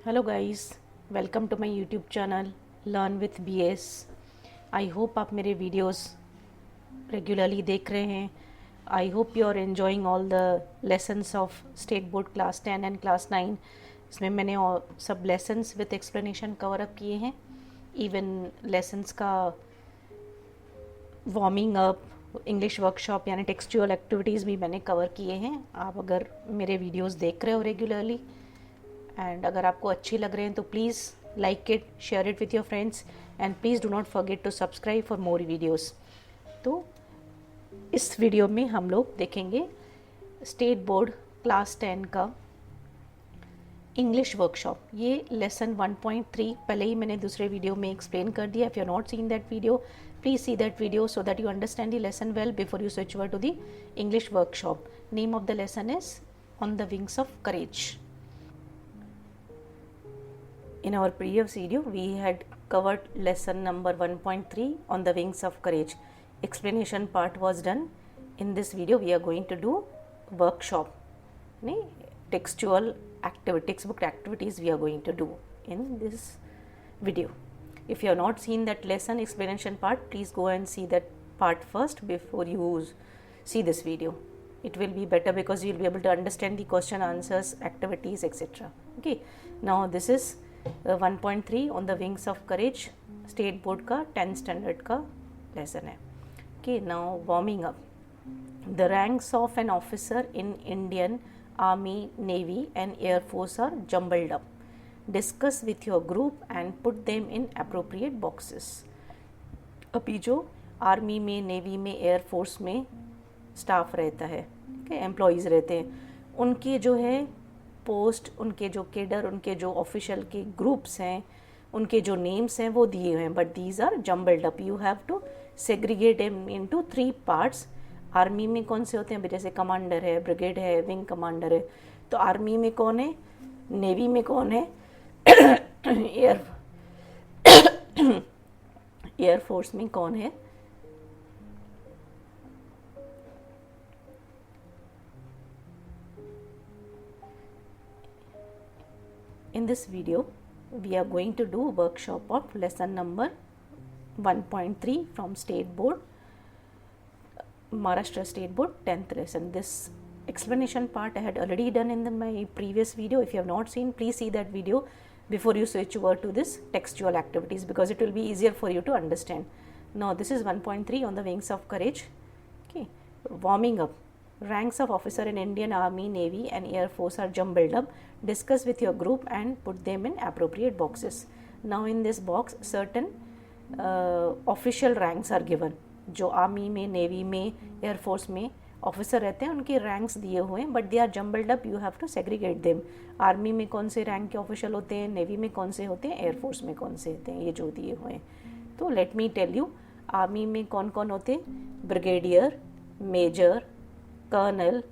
Hello guys, welcome to my YouTube channel learn with BS. I hope आप मेरे videos regularly देख रहे हैं। I hope you are enjoying all the lessons of state board class 10 and class 9। इसमें मैंने सब lessons with explanation cover up किए हैं। इवन लेसन्स का वार्मिंग अप, इंग्लिश वर्कशॉप यानी टेक्सचुअल एक्टिविटीज़ भी मैंने कवर किए हैं। आप अगर मेरे वीडियोस देख रहे हो रेगुलरली एंड अगर आपको अच्छे लग रहे हैं तो please like it, share it with your friends and please do not forget to subscribe for more videos. तो इस वीडियो में हम लोग देखेंगे स्टेट बोर्ड क्लास 10 का इंग्लिश वर्कशॉप। ये लेसन 1.3 पहले ही मैंने दूसरे वीडियो में एक्सप्लेन कर दिया। If you are not seen that video, please see that video so that you understand the lesson well before you switch over to the English workshop. Name of the lesson is on the wings of courage. In our previous video, we had covered lesson number 1.3 on the wings of courage. Explanation part was done. In this video, we are going to do workshop. Textual activity, textbook activities we are going to do in this video. If you have not seen that lesson explanation part, please go and see that part first before you see this video. It will be better because you will be able to understand the question, answers, activities, etc. Okay. Now this is 1.3 on the wings of courage, state board का 10th standard का lesson है। Okay, now warming up. The ranks of an officer in Indian army, navy and air force are jumbled up. Discuss with your group and put them in appropriate boxes. अभी जो army में, navy में, air force में staff रहता है, employees रहते हैं, उनके जो है पोस्ट, उनके जो केडर, उनके जो ऑफिशियल के ग्रुप्स हैं, उनके जो नेम्स हैं वो दिए हुए हैं, but these are jumbled up. You have to segregate them into 3 parts. Army में कौन से होते हैं, जैसे कमांडर है, ब्रिगेड है, विंग कमांडर है, तो आर्मी में कौन है, नेवी में कौन है, एयरफोर्स में कौन है। In this video, we are going to do workshop of lesson number 1.3 from State Board, Maharashtra State Board 10th lesson. This explanation part I had already done in my previous video. If you have not seen, please see that video before you switch over to this textual activities because it will be easier for you to understand. Now this is 1.3 on the wings of courage. Okay, warming up. Ranks of officer in Indian Army, Navy and Air Force are jumbled up. Discuss with your group and put them in appropriate boxes. Now in this box certain official ranks are given. जो army में, navy में, air force में officer रहते हैं उनके ranks दिए हुए हैं, but they are jumbled up. You have to segregate them. Army में कौन से रैंक के ऑफिशियल होते हैं, नेवी में कौन से होते हैं, एयरफोर्स में कौन से होते हैं, ये जो दिए हुए हैं। तो let me tell you, army में कौन कौन होते हैं, brigadier, major, colonel,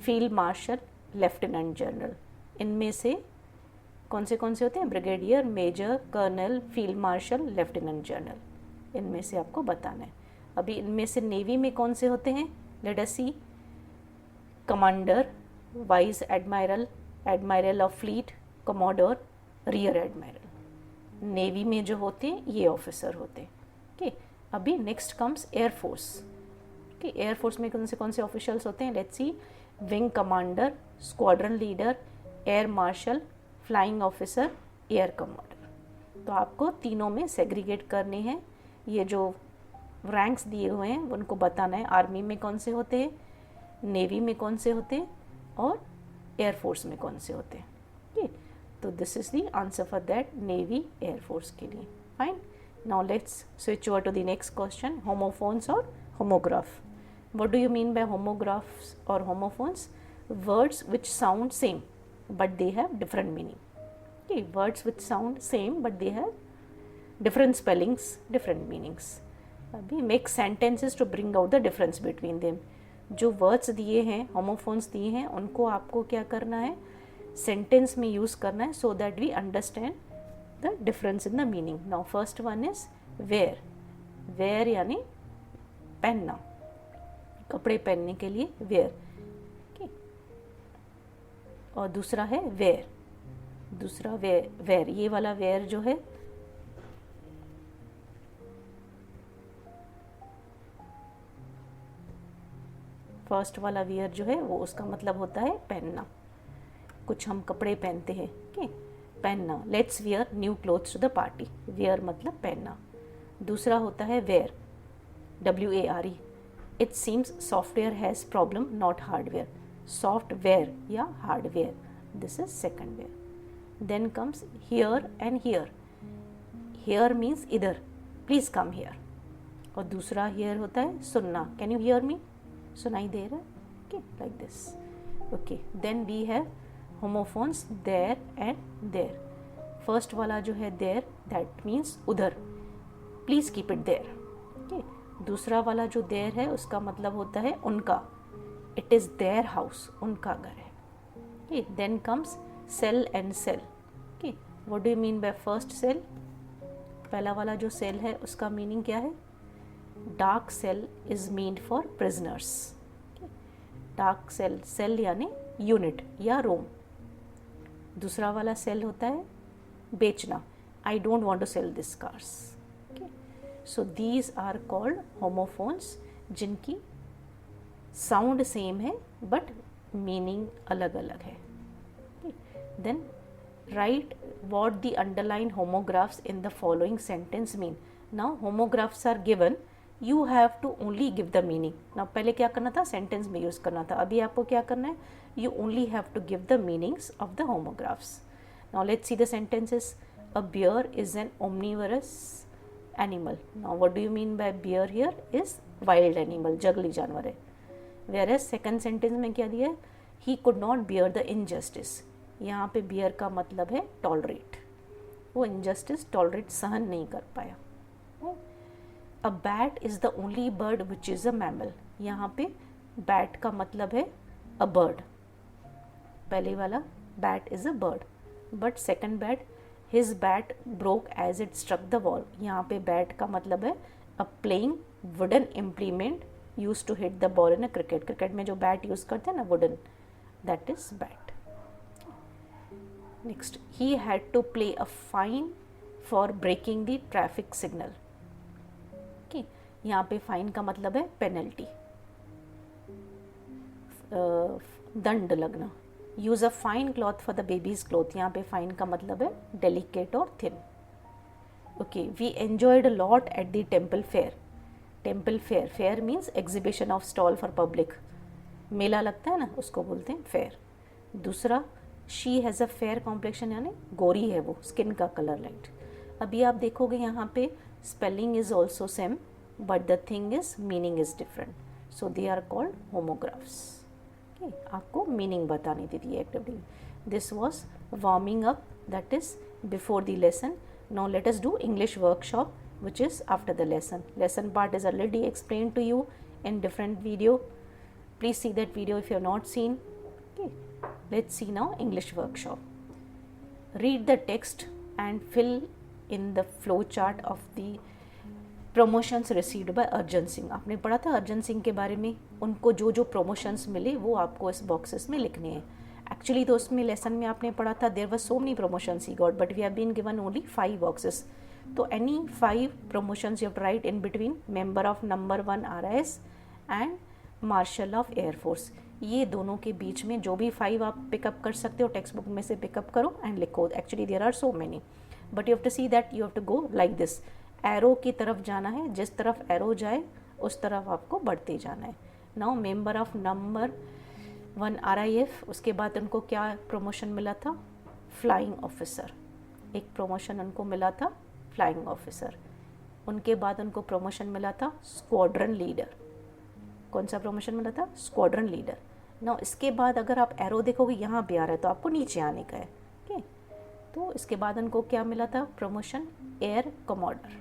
field marshal, lieutenant general. इनमें से कौन से होते हैं, brigadier, major, colonel, field marshal, lieutenant general. इनमें से आपको बताना है। अभी इनमें से नेवी में कौन से होते हैं, let us see. Commander, vice admiral, admiral of fleet, commodore, rear admiral. Navy में जो होते हैं ये ऑफिसर होते हैं। ओके, अभी नेक्स्ट कम्स एयरफोर्स। कि एयरफोर्स में कौन से ऑफिशियल्स होते हैं, let's see. Wing commander, squadron leader, air marshal, flying officer, air commander. तो आपको तीनों में सेग्रीगेट करने हैं। ये जो रैंक्स दिए हुए हैं उनको बताना है। आर्मी में कौन से होते हैं, नेवी में कौन से होते हैं और एयरफोर्स में कौन से होते हैं। ठीक, तो this is the answer for that, navy, air force के लिए। Fine, now let's switch over to the next question, homophones और homograph. What do you mean by homographs or homophones? Words which sound same but they have different meaning. Okay, words which sound same but they have different spellings, different meanings. अभी make sentences to bring out the difference between them. जो words दिए हैं, homophones दिए हैं, उनको आपको क्या करना है, sentence में use करना है so that we understand the difference in the meaning. Now first one is wear. Wear यानी पहनना, कपड़े पहनने के लिए वेयर। और दूसरा है वेयर। दूसरा वेयर, ये वाला वेयर जो है फर्स्ट वाला वेयर जो है वो उसका मतलब होता है पहनना, कुछ हम कपड़े पहनते हैं, ओके, पहनना। Let's wear new clothes to the party, wear मतलब पहनना। दूसरा होता है wear, WARE, it seems software has problem not hardware, software या hardware, this is second wear. Then comes here and here, here means इधर, please come here. और दूसरा here होता है सुनना, कैन यू हियर मी, सुनाई दे रहा है, okay, like this, okay. Then we have homophones there and there. First वाला जो है देयर, दैट मीन्स उधर, please keep it there, okay. दूसरा वाला जो देयर है उसका मतलब होता है उनका, इट इज देयर हाउस, उनका घर है, okay. Then comes cell and sell, okay. What do you mean by first cell, पहला वाला जो सेल है उसका मीनिंग क्या है, dark cell is meant for prisoners, dark cell, cell यानी यूनिट या रूम। दूसरा वाला सेल होता है बेचना, I don't want to sell this cars, okay. So these are called homophones, जिनकी साउंड सेम है बट मीनिंग अलग अलग है। Then right what the underlined homographs in the following sentence mean. Now homographs are given, you have to only give the meaning. Now पहले क्या करना था, sentence में यूज़ करना था, अभी आपको क्या करना है, you only have to give the meanings of the homographs. Now let's see the sentences. A bear is an omnivorous animal. Now what do you mean by bear here is wild animal, जंगली जानवर है। Whereas second sentence में क्या दिया है, he could not bear the injustice. यहाँ पे beer का मतलब है टॉलरेट, वो इनजस्टिस टॉलरेट सहन नहीं कर पाया। A bat is the only bird which is a mammal, यहाँ पे बैट का मतलब है अ बर्ड, पहले वाला bat is a bird, but second bat his bat broke as it struck the wall, यहाँ पे बैट का मतलब है a playing wooden implement use to hit the ball in a cricket, cricket में जो बैट यूज़ करते हैं ना wooden, that is bat. Next, he had to pay a fine for breaking the traffic signal. Okay, यहाँ पे fine का मतलब है पेनल्टी, दंड लगना। Use a fine cloth for the babies cloth, यहाँ पे फाइन का मतलब है डेलिकेट और thin. Okay, we enjoyed a lot at the temple fair, temple fair, fair means exhibition of stall for public, मेला लगता है ना उसको बोलते हैं फेयर। दूसरा, she has a fair complexion, यानी गोरी है वो, स्किन का कलर लाइट। अभी आप देखोगे यहाँ पे spelling is also same but the thing is meaning is different, so they are called homographs. आपको मीनिंग बतानी थी the activity. This was warming up, that is before the lesson. Now let us do English workshop which is after the lesson. Lesson part is already explained to you in different video. Please see that video if you have not seen. Okay, let's see now English workshop. Read the text and fill in the flow chart of the promotions received by Arjan Singh. आपने पढ़ा था अर्जन सिंह के बारे में, उनको जो जो promotions मिले वो आपको इस boxes में लिखने हैं। एक्चुअली तो उसमें लेसन में आपने पढ़ा था there were so many promotions he got but we have been given only 5 boxes. तो any 5 promotions you have to write in between member of number 1 RIS and marshal of air force. ये दोनों के बीच में जो भी 5 आप pickup कर सकते हो टेक्स्ट बुक में से पिकअप करो एंड लिखो। Actually there are so many but you have to see that you have to go like this, arrow की तरफ जाना है, जिस तरफ एरो जाए उस तरफ आपको बढ़ते जाना है। Now member of number 1 RIF, उसके बाद उनको क्या प्रमोशन मिला था, फ्लाइंग ऑफिसर, एक प्रमोशन उनको मिला था फ्लाइंग ऑफिसर। उनके बाद उनको प्रमोशन मिला था स्क्वाड्रन लीडर। कौन सा प्रमोशन मिला था, स्क्वाड्रन लीडर। ना इसके बाद अगर आप एरो देखोगे यहाँ पे आ रहा है तो आपको नीचे आने का है। ओके, तो इसके बाद उनको क्या मिला था promotion, air commodore,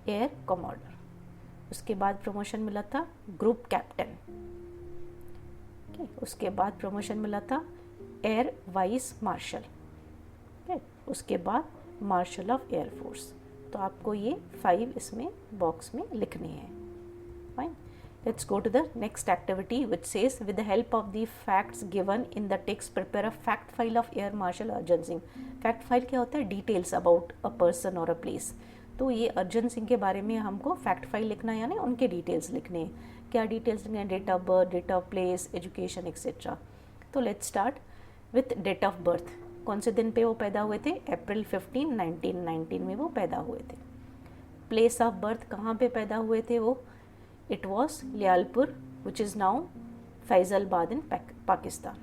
air commodore. उसके बाद प्रमोशन मिला था ग्रुप कैप्टन। उसके बाद प्रमोशन मिला था एयर वाइस मार्शल। उसके बाद मार्शल ऑफ एयर फोर्स। तो आपको ये 5 इसमें बॉक्स में लिखने हैं। Fine, Let's go to the next activity, which says, with the help of the facts given in the text, prepare a fact file of Air Marshal Arjun Singh. Fact file क्या होता है? Details about a person और a place. तो ये अर्जुन सिंह के बारे में हमको फैक्ट फाइल लिखना है, यानी उनके डिटेल्स लिखने हैं. क्या डिटेल्स लिखने हैं? Date of birth, date of place, education etcetera. तो let's start with date of birth. कौन से दिन पे वो पैदा हुए थे? अप्रैल 15, 1919 में वो पैदा हुए थे. प्लेस ऑफ बर्थ, कहाँ पे पैदा हुए थे वो? It was Lyalpur, which is now Faisalabad in Pakistan.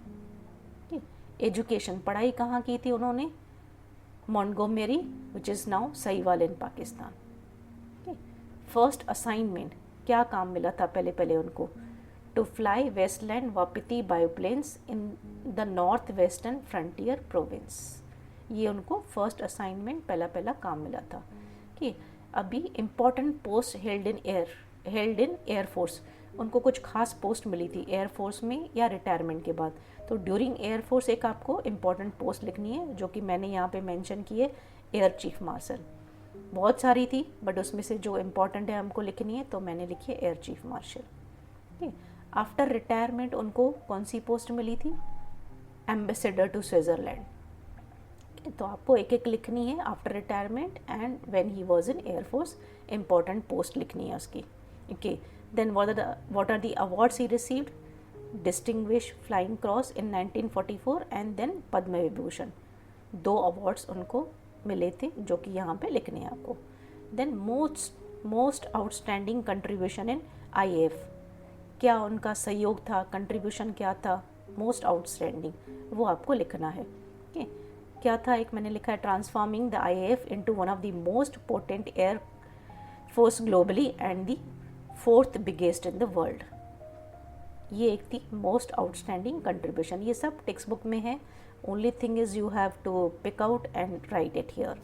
Education, पढ़ाई कहाँ की थी उन्होंने? Montgomery, which is now Sahiwal in Pakistan. First assignment, क्या काम मिला था पहले उनको? To fly Westland Wapiti biplanes in the north western frontier province. ये उनको फर्स्ट असाइनमेंट पहला काम मिला था. कि अभी important post held in air force, उनको कुछ खास पोस्ट मिली थी एयरफोर्स में या रिटायरमेंट के बाद. तो ड्यूरिंग एयरफोर्स एक आपको इम्पॉर्टेंट पोस्ट लिखनी है, जो कि मैंने यहाँ पे मेंशन की है, एयर चीफ मार्शल. बहुत सारी थी बट उसमें से जो इम्पॉर्टेंट है हमको लिखनी है, तो मैंने लिखी है air chief marshal. After retirement उनको कौन सी पोस्ट मिली थी? Ambassador to Switzerland. तो आपको एक एक लिखनी है after retirement and when he was in air force, important post लिखनी है उसकी. Okay, then what are the awards he received? Distinguished Flying Cross in 1944 and then Padma Vibhushan. 2 awards उनको मिले थे, जो कि यहाँ पे लिखने हैं आपको. Then most outstanding contribution in IAF, क्या उनका सहयोग था, कंट्रीब्यूशन क्या था? मोस्ट आउटस्टैंडिंग, वो आपको लिखना है. okay. क्या था? एक मैंने लिखा है, transforming the IAF into one of the most potent air force globally and the 4th biggest in the world. ये एक थी मोस्ट आउटस्टैंडिंग कंट्रीब्यूशन. ये सब टेक्स्ट बुक में है. Only thing is you have to pick out and write it here.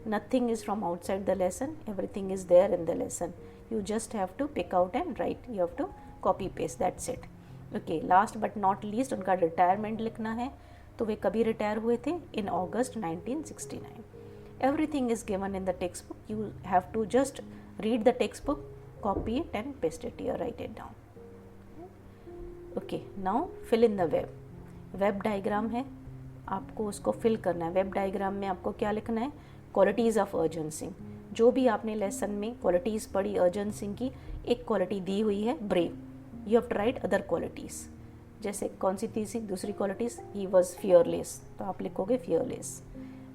Nothing is from outside the lesson, everything is there in the lesson. You just have to pick out and write. You have to copy paste, that's it. Okay, last but not least उनका retirement लिखना है. तो वे कभी retire हुए थे? In August 1969. Everything is given in the text book. You have to just read the text book, copy it and paste it here, write it down. Okay, now fill in the web. Web diagram है, आपको उसको fill करना है. Web diagram में आपको क्या लिखना है? Qualities of Arjun Singh. जो भी आपने लेसन में क्वालिटीज़ पढ़ी अर्जुन सिंह की, एक क्वालिटी दी हुई है brave. You have to write other qualities. जैसे कौन सी थी दूसरी क्वालिटीज़? ही वॉज फियरलेस, तो आप लिखोगे फियरलेस.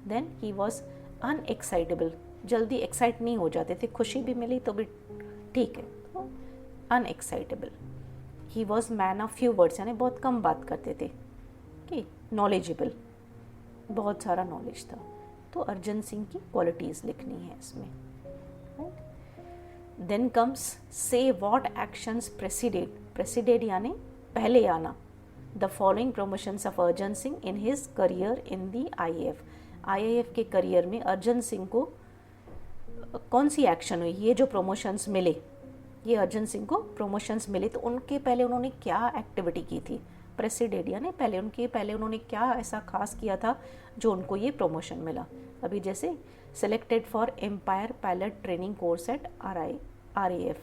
देन ही वॉज अनएक्साइटेबल, जल्दी एक्साइट नहीं हो जाते थे, खुशी भी मिली तो भी ठीक है. Unexcitable. He was man of few words, यानी बहुत कम बात करते थे. कि नॉलेजेबल, बहुत सारा नॉलेज था. तो अर्जुन सिंह की क्वालिटीज़ लिखनी है इसमें. देन कम्स से व्हाट एक्शंस प्रेसिडेड यानी पहले आना the following promotions of Arjun Singh in his career in the IAF के करियर में अर्जुन सिंह को कौन सी एक्शन हुई? ये जो प्रमोशंस मिले, ये अर्जुन सिंह को प्रमोशंस मिले, तो उनके पहले उन्होंने क्या एक्टिविटी की थी? प्रेसिडेंट यानी पहले उन्होंने क्या ऐसा खास किया था जो उनको ये प्रमोशन मिला? अभी जैसे selected for empire pilot training course at RAF,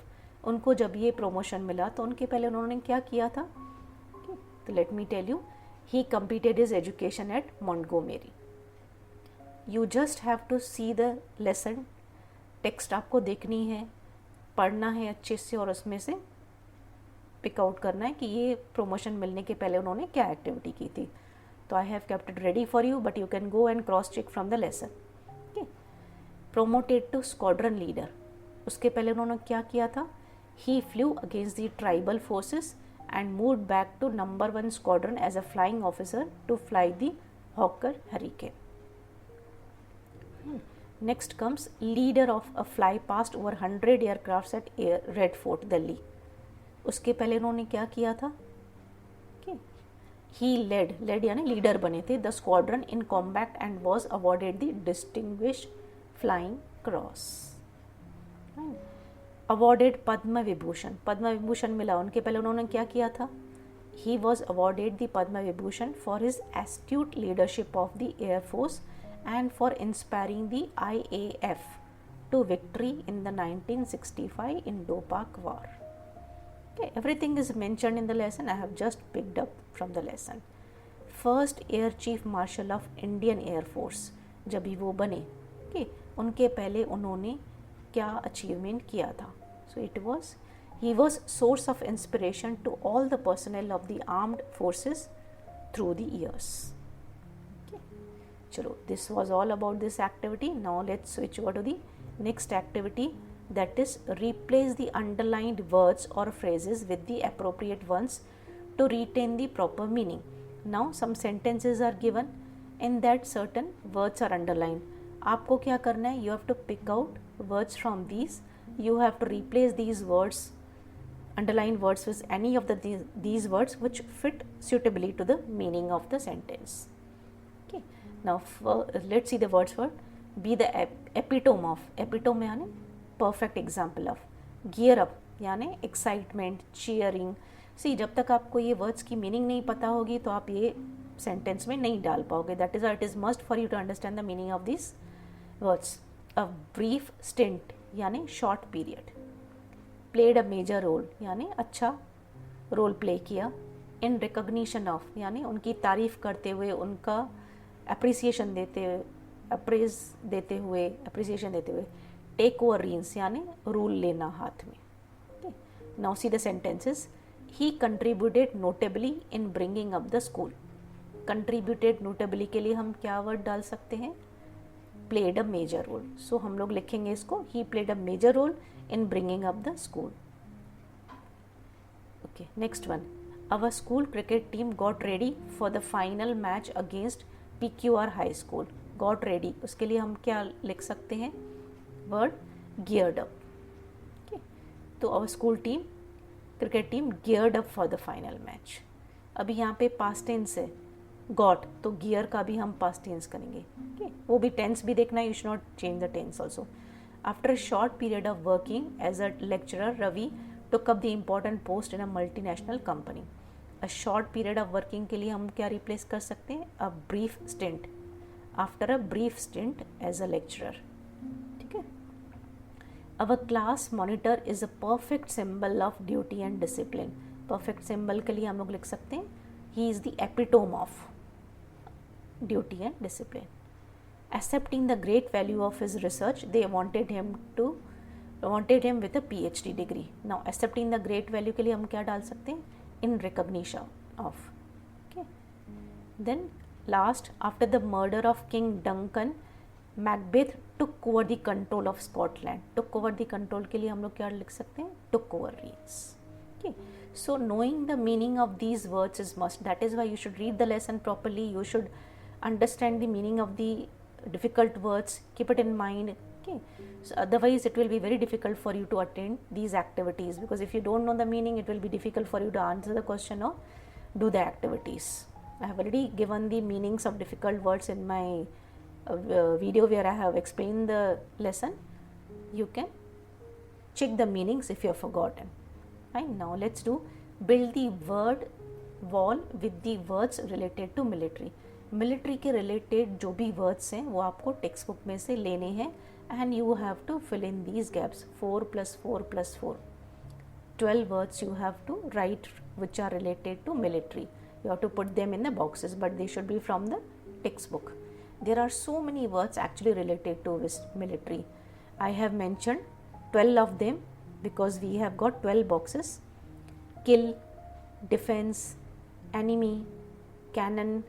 उनको जब ये प्रमोशन मिला तो उनके पहले उन्होंने क्या किया था? तो let me tell you, he completed his education at Montgomery. You just have to see the lesson. Text आपको देखनी है, पढ़ना है अच्छे से और उसमें से पिक आउट करना है कि ये प्रमोशन मिलने के पहले उन्होंने क्या एक्टिविटी की थी. तो I have kept it ready for you, but you can go and cross check from the lesson. Okay, promoted to squadron leader, उसके पहले उन्होंने क्या किया था? He flew against the tribal forces and moved back to number 1 squadron as a flying officer to fly the Hawker Hurricane. Next comes leader of a fly past over 100 aircrafts at Red Fort, Delhi. उसके पहले उन्होंने क्या किया था? He led यानी leader बने थे the squadron in combat and was awarded the distinguished flying cross. Awarded Padma Vibhushan मिला. उनके पहले उन्होंने क्या किया था? He was awarded the Padma Vibhushan for his astute leadership of the Air Force and for inspiring the IAF to victory in the 1965 Indo-Pak War. Okay, everything is mentioned in the lesson. I have just picked up from the lesson. First air chief marshal of Indian air force जब भी वो बने, okay, उनके पहले उन्होंने क्या achievement किया था? So it was he was source of inspiration to all the personnel of the armed forces through the years. Okay. Chalo, this was all about this activity. Now let's switch over to the next activity, that is replace the underlined words or phrases with the appropriate ones to retain the proper meaning. Now some sentences are given in that certain words are underlined. आपको क्या करना है? You have to pick out words from these. You have to replace these words, underlined words, with any of these words which fit suitably to the meaning of the sentence. Okay. Now let's see the words for be the epitome of. Epitome यानी perfect example of. Gear up यानी excitement, cheering. See, जब तक आपको ये words की meaning नहीं पता होगी तो आप ये sentence में नहीं डाल पाओगे. That is why it is must for you to understand the meaning of these words. A brief stint यानी short period. Played a major role यानी अच्छा रोल प्ले किया. इन रिकॉग्निशन ऑफ यानी उनकी तारीफ करते हुए, उनका अप्रिसिएशन देते हुए. टेक ओवर रीन्स यानी रूल लेना हाथ में. Now see the sentences. He contributed notably in bringing up the school. Contributed notably के लिए हम क्या वर्ड डाल सकते हैं? Played a major role. So हम लोग लिखेंगे इसको, he played a major role in bringing up the school. Okay, next one. Our school cricket team got ready for the final match against PQR High School. Got ready, उसके लिए हम क्या लिख सकते हैं? Word geared up. Okay, तो our school team, cricket team geared up for the final match. अभी यहाँ पे past tense है, got, तो gear का भी हम past tense करेंगे. Okay, वो भी tense भी देखना है, you should not change the tense also. After a short period of working as a lecturer, Ravi took up the important post in a multinational company. A short period of working के लिए हम क्या replace कर सकते हैं? A brief stint. After a brief stint as a lecturer. ठीक है? Our class monitor is a perfect symbol of duty and discipline. Perfect symbol के लिए हम लोग लिख सकते हैं he is the epitome of duty and discipline. Accepting the great value of his research, they wanted him with a PhD degree. Now accepting the great value के लिए हम क्या डाल सकते हैं? In recognition of. Okay. Then last, after the murder of King Duncan, Macbeth took over the control of Scotland. Took over the control के लिए हम लोग क्या लिख सकते हैं? Took over reigns. Okay. So knowing the meaning of these words is must. That is why you should read the lesson properly. You should understand the meaning of the difficult words, keep it in mind. Okay, so otherwise it will be very difficult for you to attend these activities, because if you don't know the meaning, it will be difficult for you to answer the question or do the activities. I have already given the meanings of difficult words in my video where I have explained the lesson. You can check the meanings if you have forgotten. Right, now let's do build the word wall with the words related to military. Military के related जो भी words हैं वो आपको text book में से लेने हैं, and you have to fill in these gaps. 4 + 4 + 4, 12 words you have to write which are related to military. You have to put them in the boxes, but they should be from the textbook. There are so many words actually related to military. I have mentioned 12 of them because we have got 12 boxes. Kill, defense, enemy, cannon,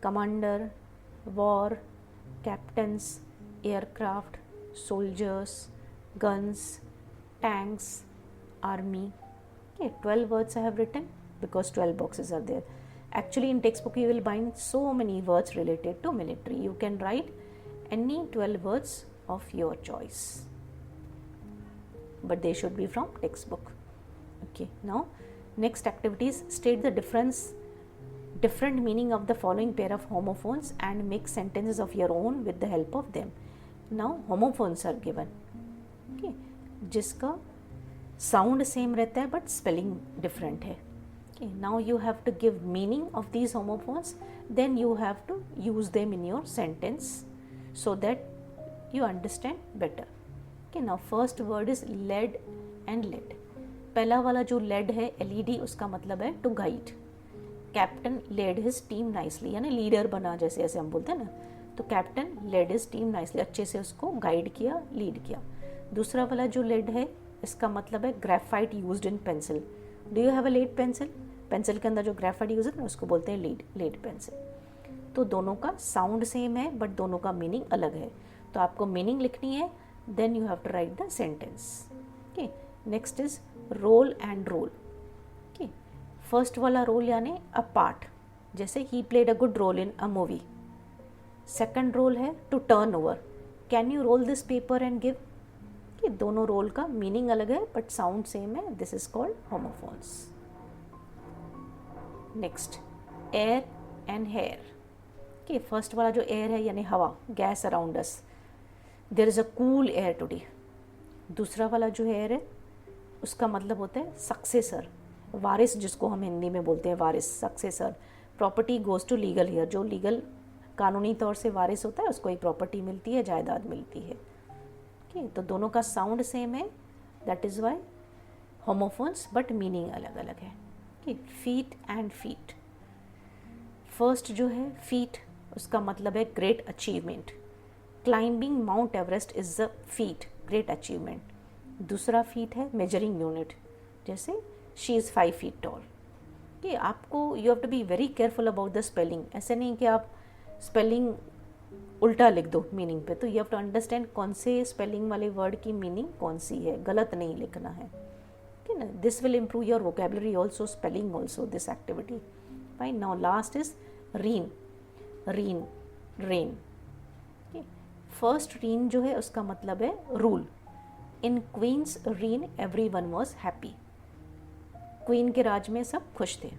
commander, war, captains, aircraft, soldiers, guns, tanks, army. Okay, 12 words I have written because 12 boxes are there. Actually in textbook you will find so many words related to military. You can write any 12 words of your choice, but they should be from textbook. Okay, now next activities, state the different meaning of the following pair of homophones and make sentences of your own with the help of them. Now homophones are given, okay, जिसका sound same रहता है but spelling different है. Okay, now you have to give meaning of these homophones, then you have to use them in your sentence so that you understand better. Okay, now first word is lead and lead. पहला वाला जो lead है LED, उसका मतलब है to guide. Captain led his team nicely, यानी leader बना, जैसे ऐसे हम बोलते हैं ना, तो captain led his team nicely, अच्छे से उसको गाइड किया, लीड किया। दूसरा वाला जो लेड है, इसका मतलब है graphite used in pencil. Do you have a lead pencil? Pencil के अंदर जो ग्रेफाइट यूज है ना, उसको बोलते हैं लेड पेंसिल। तो दोनों का साउंड सेम है बट दोनों का मीनिंग अलग है। तो आपको मीनिंग लिखनी है, then you have to write the sentence. Okay, next is role and roll. Okay, first वाला रोल यानी अ पार्ट, जैसे he played a good role in a movie. Second roll है to turn over, can you roll this paper and give. कि दोनों roll का meaning अलग है but sound same है, this is called homophones. Next, air and hair. कि first वाला जो एयर है यानी हवा, gas around us, there is a cool air today. दूसरा वाला जो एयर है, उसका मतलब होता है सक्सेसर, वारिस, जिसको हम हिंदी में बोलते हैं वारिस, successor. Property goes to legal heir, जो लीगल कानूनी तौर से वारिस होता है उसको एक प्रॉपर्टी मिलती है, जायदाद मिलती है। ओके, तो दोनों का साउंड सेम है, that is why homophones, but meaning अलग अलग है। Okay, feat and feet. First जो है फीट, उसका मतलब है great achievement. Climbing mount Everest is a feat, great achievement. दूसरा फीट है मेजरिंग यूनिट, जैसे शी इज़ 5 feet टॉल। कि आपको you have to be very careful about the spelling. ऐसे नहीं कि आप स्पेलिंग उल्टा लिख दो मीनिंग पे, तो यू हैव टू अंडरस्टैंड कौन से स्पेलिंग वाले वर्ड की मीनिंग कौन सी है, गलत नहीं लिखना है। ठीक है ना, this will improve your vocabulary also, spelling also, this activity. Fine, now last is reign, rain. First reign जो है उसका मतलब है rule. In queen's reign every one was happy, queen के राज में सब खुश थे।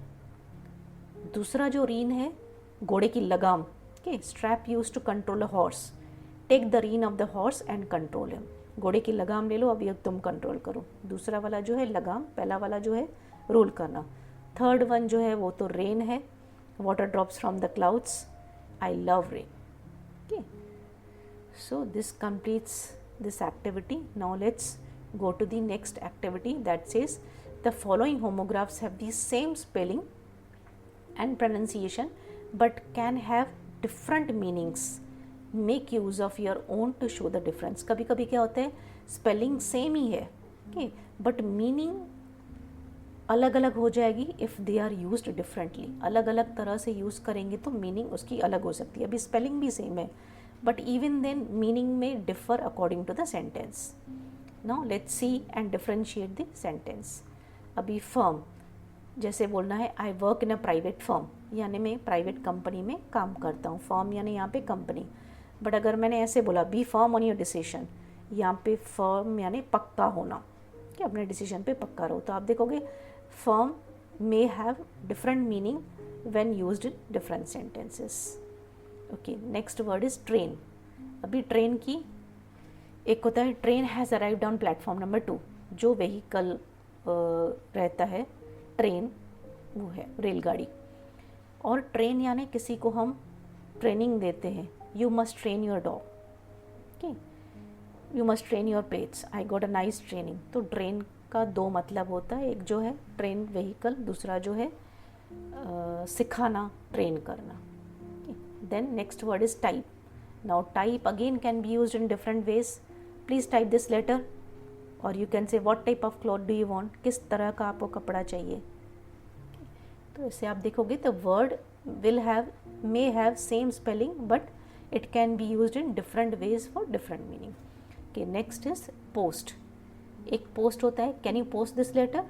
दूसरा जो रीन है, घोड़े की लगाम। के strap use to control a horse, take the rein off the horse and control him. घोड़े की लगाम ले लो, अब ये तुम कंट्रोल करो। दूसरा वाला जो है लगाम, पहला वाला जो है रूल करना। थर्ड वन जो है वो तो रेन है, water drops from the clouds, I love rain. Okay, so this completes this activity. Now let's go to the next activity that says the following homographs have the same spelling and pronunciation but can have different meanings. Make use of your own to show the difference. कभी कभी क्या होता है, spelling same ही है, okay, but meaning अलग अलग हो जाएगी if they are used differently. अलग अलग तरह से यूज़ करेंगे तो मीनिंग उसकी अलग हो सकती है। अभी स्पेलिंग भी सेम है but even then meaning may differ according to the sentence. Now let's see and differentiate the sentence. अभी firm, जैसे बोलना है I work in a private firm, यानी मैं प्राइवेट कंपनी में काम करता हूँ। firm यानी यहाँ पे कंपनी। बट अगर मैंने ऐसे बोला be firm on your decision, यहाँ पे firm यानी पक्का होना, कि अपने डिसीजन पे पक्का रहो। तो आप देखोगे firm may have different meaning when used in different sentences. Okay, next word is train. अभी ट्रेन की एक होता है train has arrived on platform number 2, जो व्हीकल रहता है ट्रेन वो है रेलगाड़ी। और ट्रेन यानी किसी को हम ट्रेनिंग देते हैं, you must train your dog, okay, you must train your pets, I got a nice training. तो ट्रेन का दो मतलब होता है, एक जो है ट्रेन व्हीकल, दूसरा जो है सिखाना, ट्रेन करना। Then next word is type. Now type again can be used in different ways. Please type this letter, or you can say what type of cloth do you want, किस तरह का आपको कपड़ा चाहिए। तो इसे आप देखोगे तो word will have, may have same spelling but it can be used in different ways for different meaning. Okay, next is post. एक post होता है can you post this letter,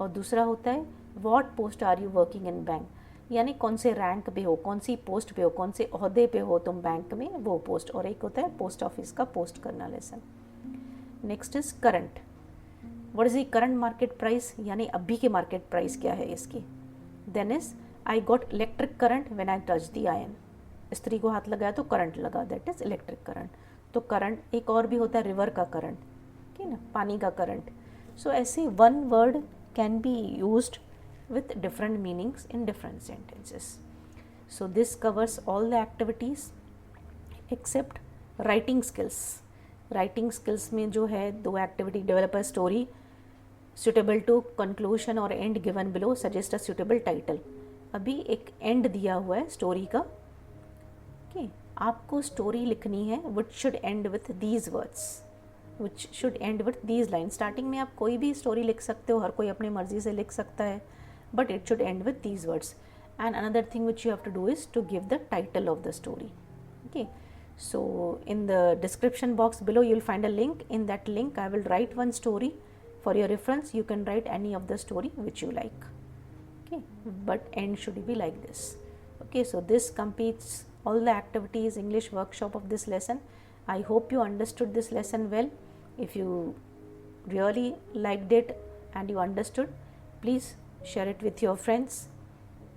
और दूसरा होता है what post are you working in bank, यानी कौन से रैंक पे हो, कौन सी पोस्ट पे हो, कौन से ओहदे पे हो तुम बैंक में, वो पोस्ट। और एक होता है पोस्ट ऑफिस का पोस्ट करना lesson. Next is current. What is the current market price, यानी अभी की मार्केट प्राइस क्या है इसकी। Then is I got electric current when I touch the iron, स्त्री को हाथ लगाया तो करंट लगा, दैट इज इलेक्ट्रिक करंट। तो करंट एक और भी होता है रिवर का करंट, ठीक है ना, पानी का करंट। सो ऐसे one word can be used with different meanings in different sentences. So this covers all the activities except writing skills. Writing skills में जो है दो activity, develop a story suitable to conclusion or end given below, suggest a suitable title. अभी एक end दिया हुआ है story का. Okay, आपको story लिखनी है which should end with these words, which should end with these lines. Starting में आप कोई भी story लिख सकते हो, हर कोई अपनी मर्जी से लिख सकता है, but it should end with these words. And another thing which you have to do is to give the title of the story. Okay, so in the description box below you will find a link. In that link I will write one story for your reference. You can write any of the story which you like. Okay, but end should be like this. Okay, so this completes all the activities English workshop of this lesson. I hope you understood this lesson well. If you really liked it and you understood, please share it with your friends.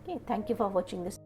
Okay, thank you for watching this